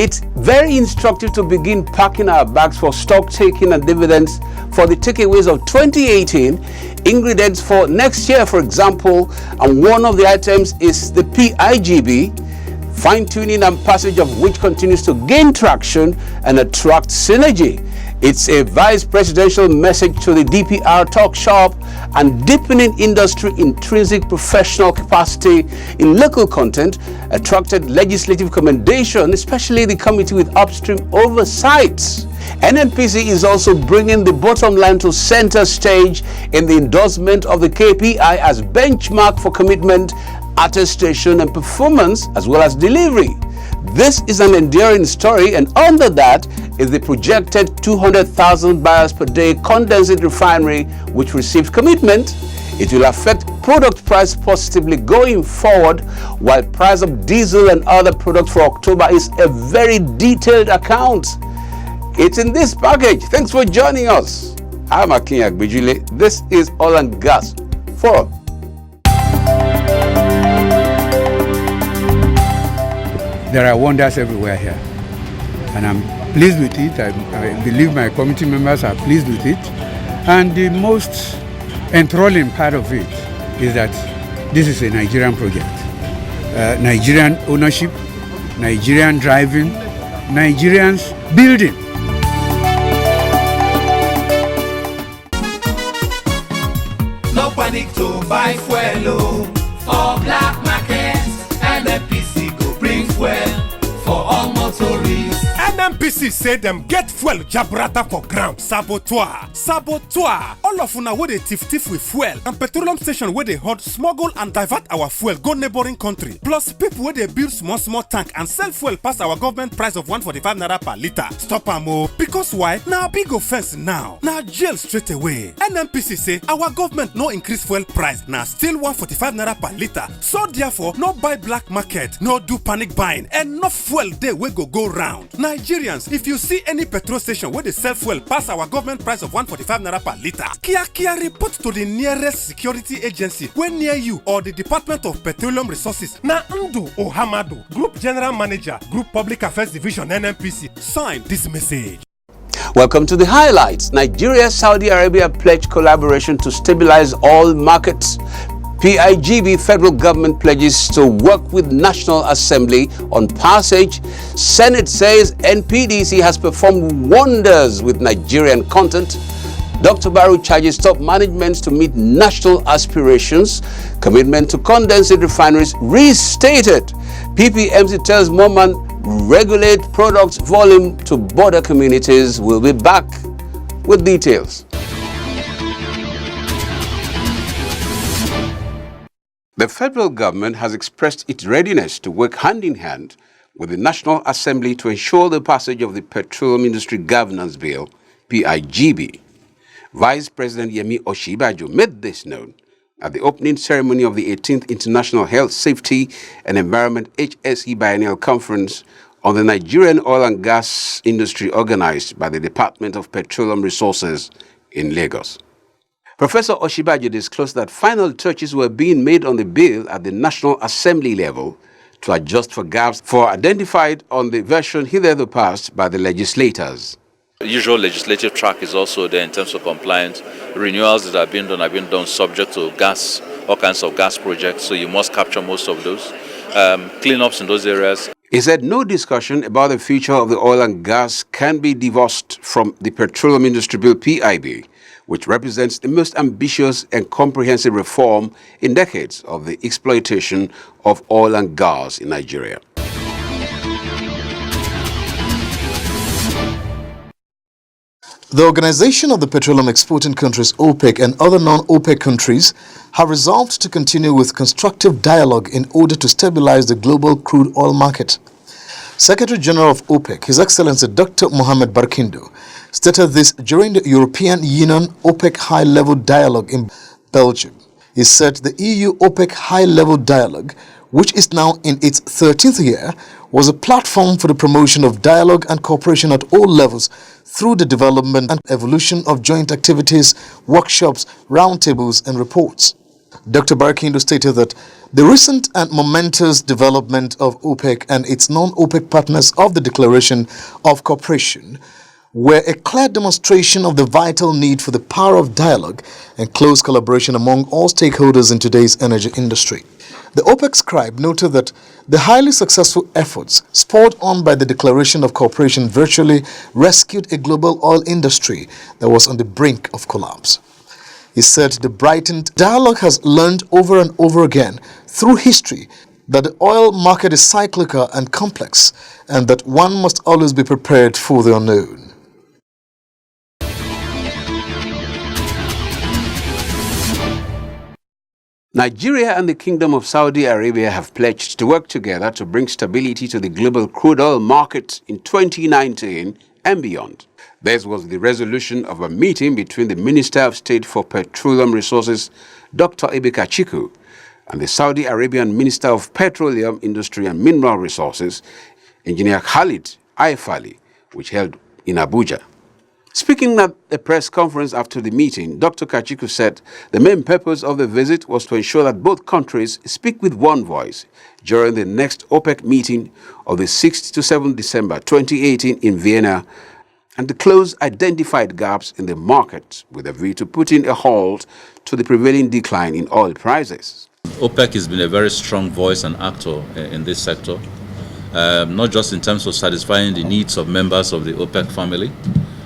It's very instructive to begin packing our bags for stock taking and dividends for the takeaways of 2018, ingredients for next year, for example, and one of the items is the PIGB, fine-tuning and passage of which continues to gain traction and attract synergy. It's a vice presidential message to the DPR talk shop and deepening industry intrinsic professional capacity in local content attracted legislative commendation, especially the committee with upstream oversights. NNPC is also bringing the bottom line to center stage in the endorsement of the KPI as benchmark for commitment, attestation and performance as well as delivery. This is an enduring story, and under that is the projected 200,000 barrels per day condensate refinery which received commitment. It will affect product price positively going forward, while price of diesel and other products for October is a very detailed account. It's in this package. Thanks for joining us. I'm Akin Agbejule. This is Oil and Gas Forum. There are wonders everywhere here, and I'm pleased with it. I believe my committee members are pleased with it, and the most enthralling part of it is that this is a Nigerian project. Nigerian ownership, Nigerian driving, Nigerians building. No panic to buy fuel for black market. NNPC go bring fuel for all motorists. NNPC say them get fuel jabrata for ground. Saboteur. All of una wey dey tiff with fuel and petroleum station wey dey hot smuggle and divert our fuel go neighboring country. Plus people wey dey build small tank and sell fuel pass our government price of 145 naira per litre. Stop am o. Because why? Na big offense now. Na jail straight away. NNPC say our government no increase fuel price, na still 145 naira per litre. So therefore, no buy black market, no do panic buying. Enough fuel dey wey go round. Nigerians, if you see any petrol station where they sell fuel pass our government price of 145 naira per litre, kia report to the nearest security agency when near you or the Department of Petroleum Resources. Na Ndu Ohamadu, Group General Manager, Group Public Affairs Division, NNPC, signed this message. Welcome to the highlights. Nigeria-Saudi Arabia pledged collaboration to stabilize all markets. PIGB federal government pledges to work with National Assembly on passage. Senate says NPDC has performed wonders with Nigerian content. Dr. Baru charges top management to meet national aspirations. Commitment to condensate refineries restated. PPMC tells Moman regulate products volume to border communities. We'll be back with details. The federal government has expressed its readiness to work hand in hand with the National Assembly to ensure the passage of the Petroleum Industry Governance Bill, PIGB. Vice President Yemi Osinbajo made this known at the opening ceremony of the 18th International Health, Safety and Environment HSE Biennial Conference on the Nigerian oil and gas industry organized by the Department of Petroleum Resources in Lagos. Professor Osinbajo disclosed that final touches were being made on the bill at the National Assembly level to adjust for gaps identified on the version hitherto passed by the legislators. The usual legislative track is also there in terms of compliance. Renewals that have been done subject to gas, all kinds of gas projects, so you must capture most of those. Cleanups in those areas. He said no discussion about the future of the oil and gas can be divorced from the Petroleum Industry Bill PIB, which represents the most ambitious and comprehensive reform in decades of the exploitation of oil and gas in Nigeria. The Organization of the Petroleum Exporting Countries, OPEC, and other non-OPEC countries have resolved to continue with constructive dialogue in order to stabilize the global crude oil market. Secretary General of OPEC, His Excellency Dr. Mohamed Barkindo, stated this during the European Union OPEC high-level dialogue in Belgium. He said the EU-OPEC high-level dialogue, which is now in its 13th year, was a platform for the promotion of dialogue and cooperation at all levels through the development and evolution of joint activities, workshops, roundtables, and reports. Dr. Barakindo stated that the recent and momentous development of OPEC and its non-OPEC partners of the Declaration of Cooperation were a clear demonstration of the vital need for the power of dialogue and close collaboration among all stakeholders in today's energy industry. The OPEC scribe noted that the highly successful efforts spurred on by the Declaration of Cooperation virtually rescued a global oil industry that was on the brink of collapse. He said the brightened dialogue has learned over and over again through history that the oil market is cyclical and complex and that one must always be prepared for the unknown. Nigeria and the Kingdom of Saudi Arabia have pledged to work together to bring stability to the global crude oil market in 2019 and beyond. This was the resolution of a meeting between the Minister of State for Petroleum Resources, Dr. Ebeka Chiku, and the Saudi Arabian Minister of Petroleum Industry and Mineral Resources, Engineer Khalid Al-Fali, which held in Abuja. Speaking at a press conference after the meeting, Dr. Kachiku said the main purpose of the visit was to ensure that both countries speak with one voice during the next OPEC meeting of the 6th to 7th December 2018 in Vienna and to close identified gaps in the market with a view to putting a halt to the prevailing decline in oil prices. OPEC has been a very strong voice and actor in this sector, not just in terms of satisfying the needs of members of the OPEC family,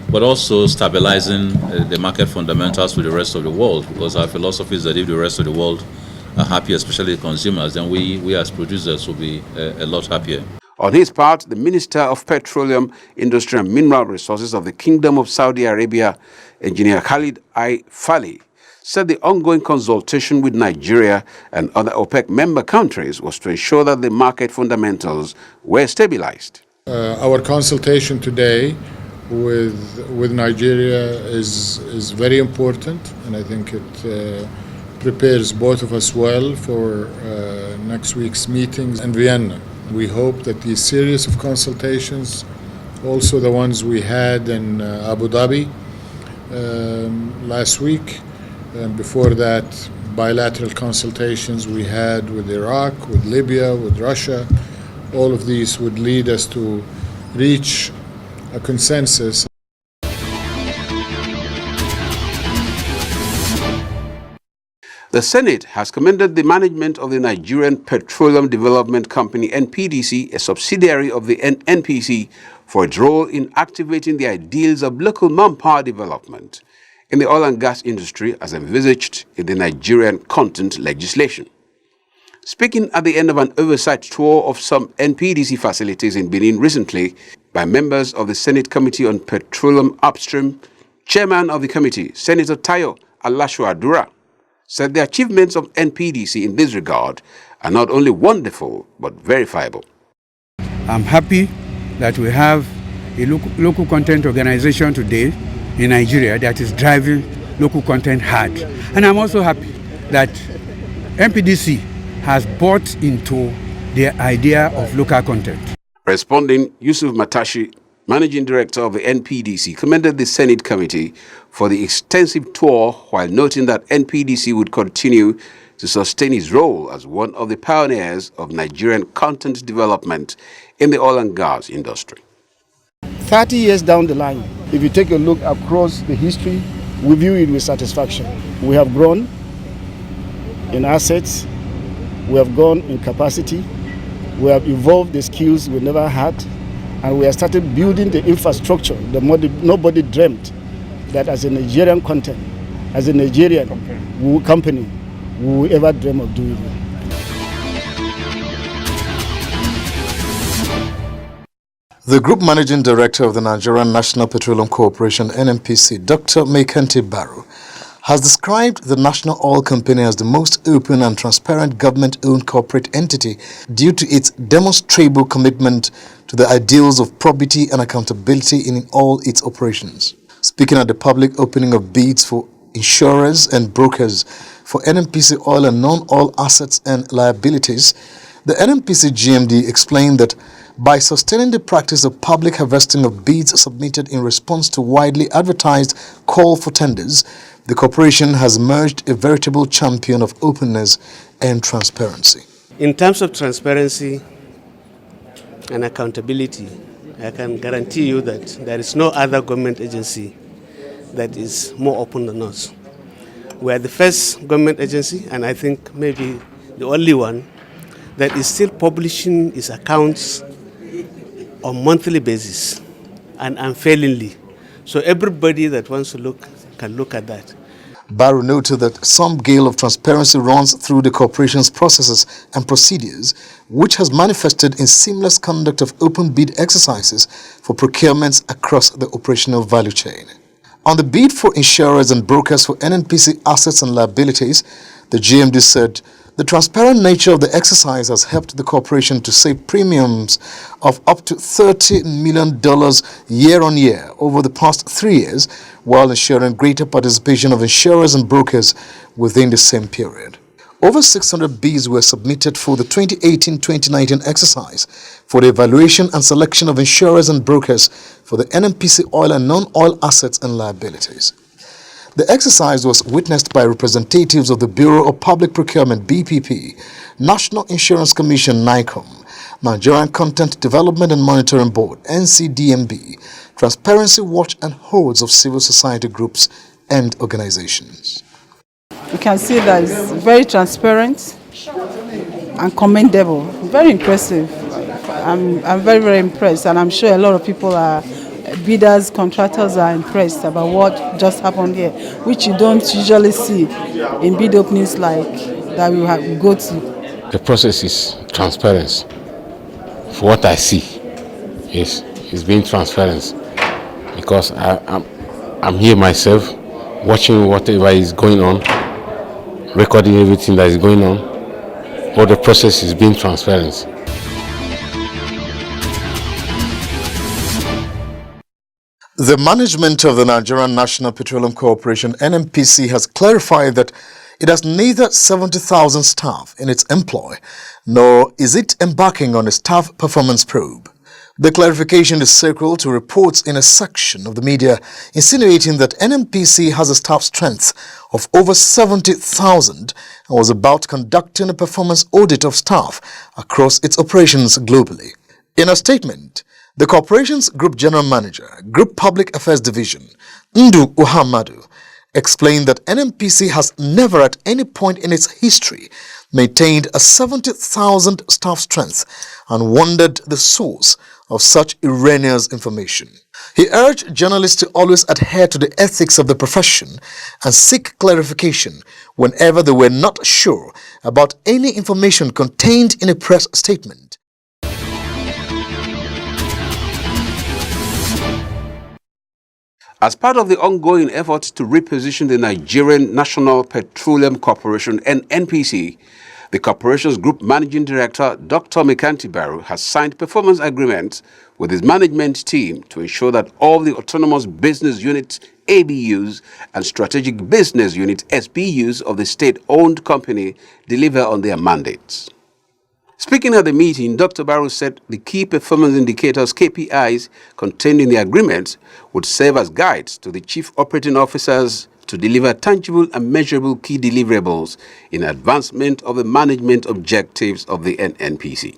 but also stabilizing the market fundamentals for the rest of the world, because our philosophy is that if the rest of the world are happy, especially consumers, then we as producers will be a lot happier. On his part, the Minister of Petroleum Industry and Mineral Resources of the Kingdom of Saudi Arabia, Engineer Khalid Al-Fali, said the ongoing consultation with Nigeria and other OPEC member countries was to ensure that the market fundamentals were stabilized. Our consultation today with Nigeria is very important, and I think it prepares both of us well for next week's meetings in Vienna. We hope that these series of consultations, also the ones we had in Abu Dhabi last week, and before that bilateral consultations we had with Iraq, with Libya, with Russia, all of these would lead us to reach a consensus. The Senate has commended the management of the Nigerian Petroleum Development Company, NPDC, a subsidiary of the NPC, for its role in activating the ideals of local manpower development in the oil and gas industry as envisaged in the Nigerian content legislation. Speaking at the end of an oversight tour of some NPDC facilities in Benin recently by members of the Senate Committee on Petroleum Upstream, Chairman of the committee, Senator Tayo Alashuadura, said the achievements of NPDC in this regard are not only wonderful but verifiable. I'm happy that we have a local content organization today in Nigeria that is driving local content hard. And I'm also happy that NPDC has bought into the idea of local content. Responding, Yusuf Matashi, Managing Director of the NPDC, commended the Senate Committee for the extensive tour while noting that NPDC would continue to sustain its role as one of the pioneers of Nigerian content development in the oil and gas industry. 30 years down the line, if you take a look across the history, we view it with satisfaction. We have grown in assets, we have grown in capacity, we have evolved the skills we never had, and we have started building the infrastructure that nobody dreamt that as a Nigerian content, as a Nigerian company, we would ever dream of doing it. The Group Managing Director of the Nigerian National Petroleum Corporation, NNPC, Dr. Mekente Barrow, has described the National Oil Company as the most open and transparent government-owned corporate entity due to its demonstrable commitment to the ideals of probity and accountability in all its operations. Speaking at the public opening of bids for insurers and brokers for NNPC oil and non-oil assets and liabilities, the NNPC GMD explained that by sustaining the practice of public harvesting of bids submitted in response to widely advertised call for tenders, the corporation has emerged a veritable champion of openness and transparency. In terms of transparency and accountability, I can guarantee you that there is no other government agency that is more open than us. We are the first government agency, and I think maybe the only one, that is still publishing its accounts on monthly basis and unfailingly. So everybody that wants to look can look at that. Barrow noted that some gale of transparency runs through the corporation's processes and procedures, which has manifested in seamless conduct of open bid exercises for procurements across the operational value chain. On the bid for insurers and brokers for NNPC assets and liabilities, the GMD said the transparent nature of the exercise has helped the corporation to save premiums of up to $30 million year on year over the past 3 years, while ensuring greater participation of insurers and brokers within the same period. Over 600 bids were submitted for the 2018-2019 exercise for the evaluation and selection of insurers and brokers for the NNPC oil and non-oil assets and liabilities. The exercise was witnessed by representatives of the Bureau of Public Procurement (BPP), National Insurance Commission (NICOM), Nigerian Content Development and Monitoring Board (NCDMB), Transparency Watch, and hordes of civil society groups and organizations. You can see that it's very transparent and commendable. Very impressive. I'm very, very impressed, and I'm sure a lot of people are, bidders, contractors are impressed about what just happened here, which you don't usually see in bid openings like that we go to. The process is transparent. For what I see, it's being transparent, because I'm here myself, watching whatever is going on, recording everything that is going on. All the process is being transparent. The management of the Nigerian National Petroleum Corporation (NNPC) has clarified that it has neither 70,000 staff in its employ, nor is it embarking on a staff performance probe. The clarification is sequel to reports in a section of the media insinuating that NNPC has a staff strength of over 70,000 and was about conducting a performance audit of staff across its operations globally. In a statement, the corporation's Group General Manager, Group Public Affairs Division, Ndu Uhamadu, explained that NNPC has never at any point in its history maintained a 70,000 staff strength and wondered the source of such erroneous information. He urged journalists to always adhere to the ethics of the profession and seek clarification whenever they were not sure about any information contained in a press statement. As part of the ongoing efforts to reposition the Nigerian National Petroleum Corporation (NNPC), the corporation's Group Managing Director, Dr. Mekanti Barrow, has signed performance agreements with his management team to ensure that all the Autonomous Business Units (ABUs) and Strategic Business Unit (SBUs) of the state-owned company deliver on their mandates. Speaking at the meeting, Dr. Barrow said the key performance indicators (KPIs) contained in the agreements would serve as guides to the chief operating officers to deliver tangible and measurable key deliverables in advancement of the management objectives of the NNPC.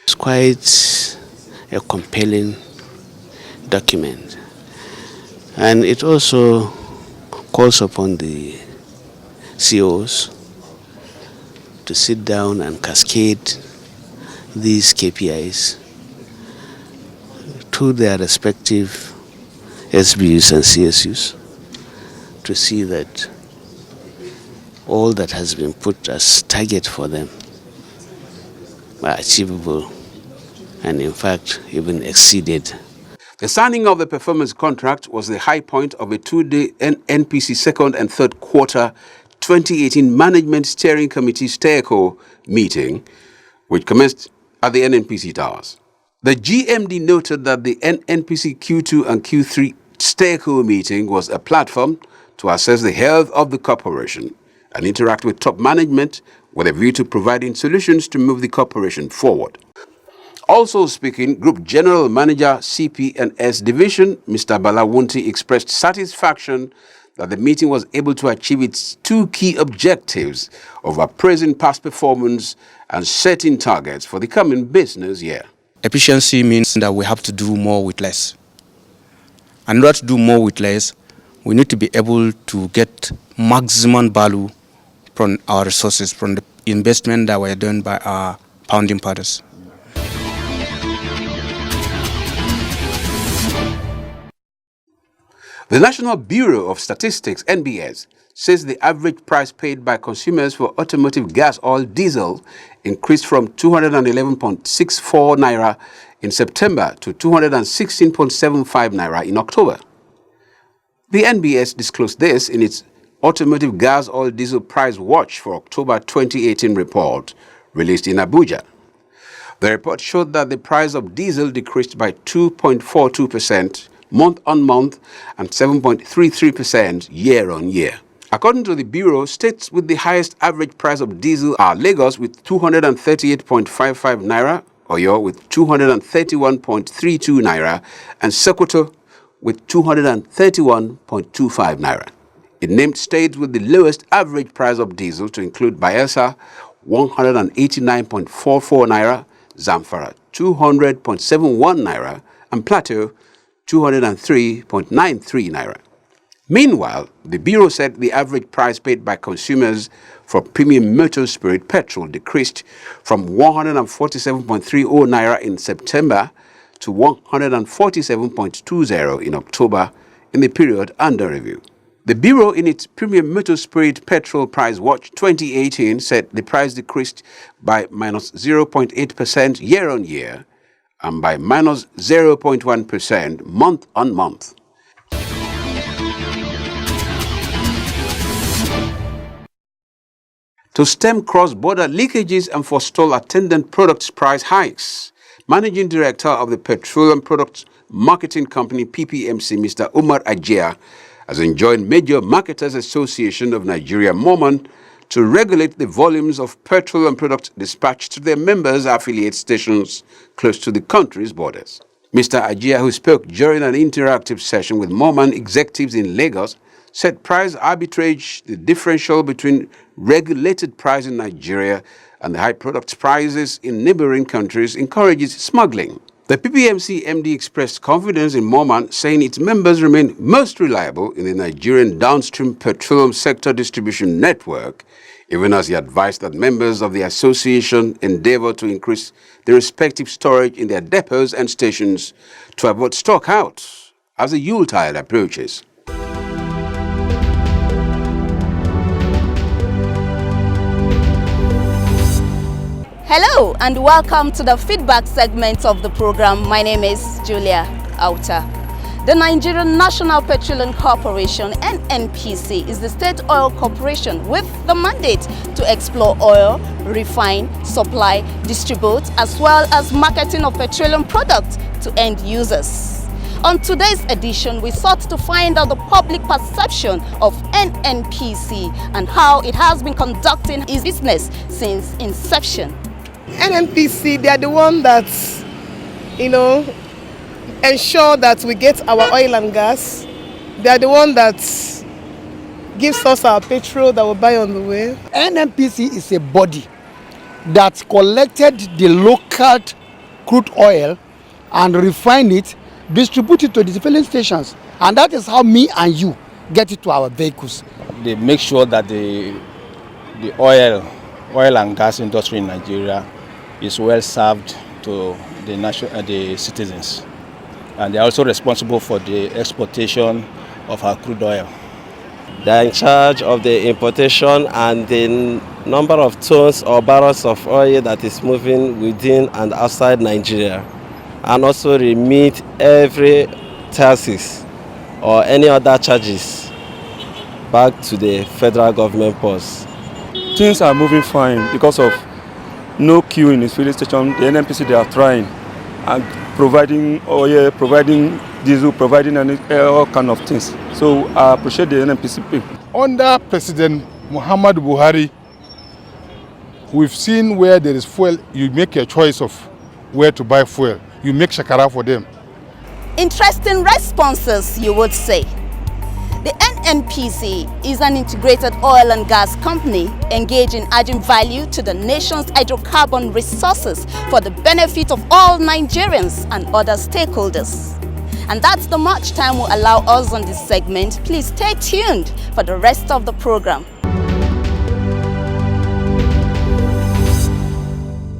It's quite a compelling document, and it also calls upon the CEOs to sit down and cascade these KPIs to their respective SBUs and CSUs to see that all that has been put as target for them are achievable and in fact even exceeded. The signing of the performance contract was the high point of a two-day NNPC second and third quarter 2018 Management Steering Committee (STERCO) meeting, which commenced at the NNPC Towers. The GMD noted that the NNPC Q2 and Q3 STERCO meeting was a platform to assess the health of the corporation and interact with top management with a view to providing solutions to move the corporation forward. Also speaking, Group General Manager CP&S Division, Mr. Balawunti, expressed satisfaction that the meeting was able to achieve its two key objectives of appraising past performance and setting targets for the coming business year. Efficiency means that we have to do more with less. And in order to do more with less, we need to be able to get maximum value from our resources, from the investment that were done by our founding fathers. The National Bureau of Statistics, NBS, says the average price paid by consumers for automotive gas oil diesel increased from 211.64 naira in September to 216.75 naira in October. The NBS disclosed this in its Automotive Gas Oil Diesel Price Watch for October 2018 report released in Abuja. The report showed that the price of diesel decreased by 2.42% month-on-month and 7.33% year-on-year. According to the Bureau, states with the highest average price of diesel are Lagos with 238.55 naira, Oyo with 231.32 naira, and Sokoto with 231.25 naira. It named states with the lowest average price of diesel to include Bayelsa 189.44 naira, Zamfara 200.71 naira, and Plateau 203.93 naira. Meanwhile, the Bureau said the average price paid by consumers for premium motor spirit petrol decreased from 147.30 naira in September to 147.20 in October in the period under review. The Bureau, in its Premium Motor Spirit Petrol Price Watch 2018, said the price decreased by minus 0.8% year-on-year and by minus 0.1% month-on-month. To stem cross-border leakages and forestall attendant products price hikes, Managing Director of the Petroleum Products Marketing Company PPMC, Mr. Umar Ajia, has enjoined Major Marketers Association of Nigeria, MOMAN, to regulate the volumes of petroleum products dispatched to their members' affiliate stations close to the country's borders. Mr. Ajia, who spoke during an interactive session with MOMAN executives in Lagos, said price arbitrage, the differential between regulated price in Nigeria and the high product prices in neighboring countries, encourages smuggling. The PPMC MD expressed confidence in MOMAN, saying its members remain most reliable in the Nigerian downstream petroleum sector distribution network, even as he advised that members of the association endeavor to increase the respective storage in their depots and stations to avoid stock out as the Yuletide approaches. Hello and welcome to the feedback segment of the program. My name is Julia Auta. The Nigerian National Petroleum Corporation, NNPC, is the state oil corporation with the mandate to explore oil, refine, supply, distribute, as well as marketing of petroleum products to end users. On today's edition, we sought to find out the public perception of NNPC and how it has been conducting its business since inception. NNPC, they are the one that, ensure that we get our oil and gas. They are the one that gives us our petrol that we buy on the way. NNPC is a body that collected the local crude oil and refined it, distribute it to the filling stations, and that is how me and you get it to our vehicles. They make sure that the oil and gas industry in Nigeria is well served to the citizens, and they are also responsible for the exportation of our crude oil. They are in charge of the importation and the number of tons or barrels of oil that is moving within and outside Nigeria, and also remit every taxes or any other charges back to the federal government purse. Things are moving fine because of no queue in the filling station. The NNPC, they are trying and providing oil, providing diesel, providing all kind of things. So I appreciate the NNPC. Under President Muhammadu Buhari, we've seen where there is fuel, you make a choice of where to buy fuel. You make shakara for them. Interesting responses, you would say. The NNPC is an integrated oil and gas company engaged in adding value to the nation's hydrocarbon resources for the benefit of all Nigerians and other stakeholders. And that's the much time will allow us on this segment. Please stay tuned for the rest of the program.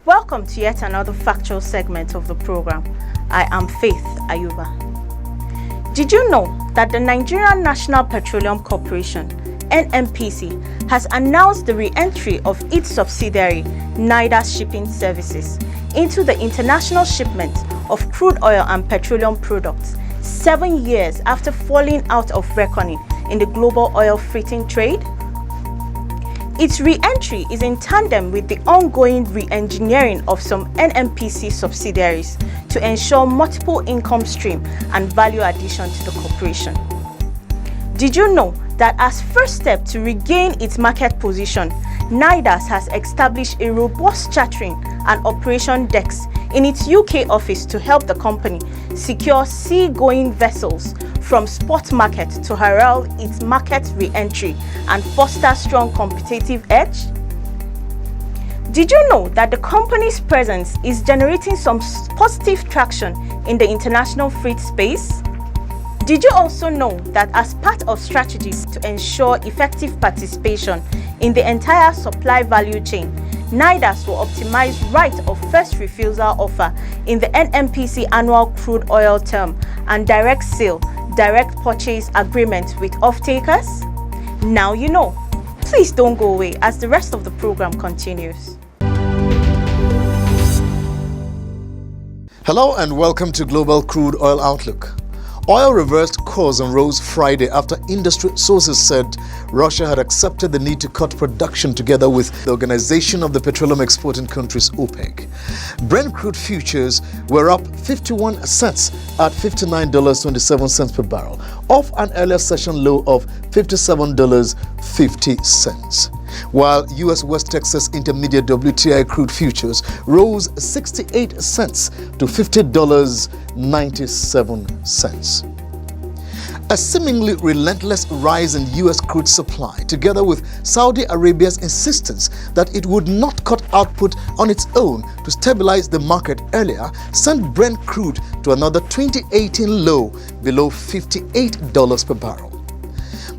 Welcome to yet another factual segment of the program. I am Faith Ayuba. Did you know that the Nigerian National Petroleum Corporation, NNPC, has announced the re-entry of its subsidiary, Nidus Shipping Services, into the international shipment of crude oil and petroleum products 7 years after falling out of reckoning in the global oil freighting trade? Its re-entry is in tandem with the ongoing re-engineering of some NNPC subsidiaries to ensure multiple income stream and value addition to the corporation. Did you know that as first step to regain its market position, Nidus has established a robust chartering and operation desks in its UK office to help the company secure sea-going vessels from spot market to herald its market re-entry and foster strong competitive edge? Did you know that the company's presence is generating some positive traction in the international freight space? Did you also know that as part of strategies to ensure effective participation in the entire supply value chain, Nidus will optimize right of first refusal offer in the NNPC annual crude oil term and direct sale, direct purchase agreement with off-takers? Now you know. Please don't go away as the rest of the program continues. Hello and welcome to Global Crude Oil Outlook. Oil reversed course and rose Friday after industry sources said Russia had accepted the need to cut production together with the Organization of the Petroleum Exporting Countries, OPEC. Brent crude futures were up 51 cents at $59.27 per barrel, off an earlier session low of $57.50. While U.S. West Texas Intermediate WTI crude futures rose 68 cents to $50.97. A seemingly relentless rise in U.S. crude supply, together with Saudi Arabia's insistence that it would not cut output on its own to stabilize the market earlier, sent Brent crude to another 2018 low below $58 per barrel.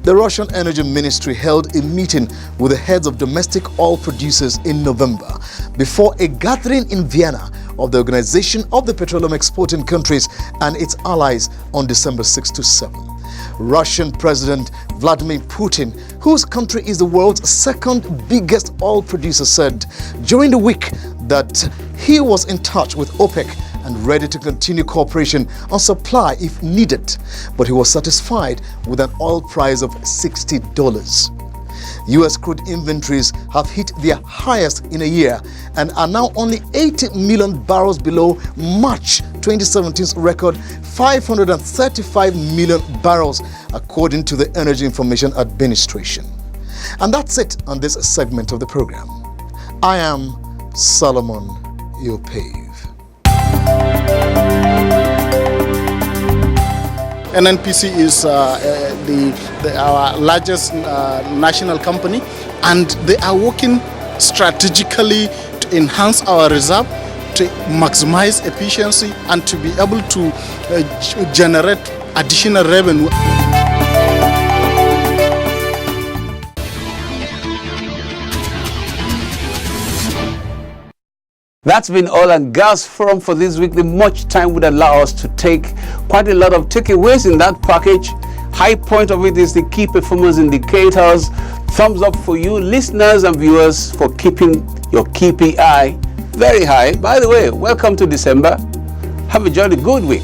The Russian Energy Ministry held a meeting with the heads of domestic oil producers in November before a gathering in Vienna of the Organization of the Petroleum Exporting Countries and its allies on December 6 to 7. Russian President Vladimir Putin, whose country is the world's second biggest oil producer, said during the week that he was in touch with OPEC and ready to continue cooperation on supply if needed, but he was satisfied with an oil price of $60. U.S. crude inventories have hit their highest in a year and are now only 80 million barrels below March 2017's record 535 million barrels, according to the Energy Information Administration. And that's it on this segment of the program. I am Solomon Yopave. NNPC is our largest national company, and they are working strategically to enhance our reserve, to maximize efficiency, and to be able to generate additional revenue. That's been Oil and Gas Forum for this week. The much time would allow us to take quite a lot of takeaways in that package. High point of it is the key performance indicators. Thumbs up for you listeners and viewers for keeping your KPI very high. By the way, welcome to December. Have a jolly good week.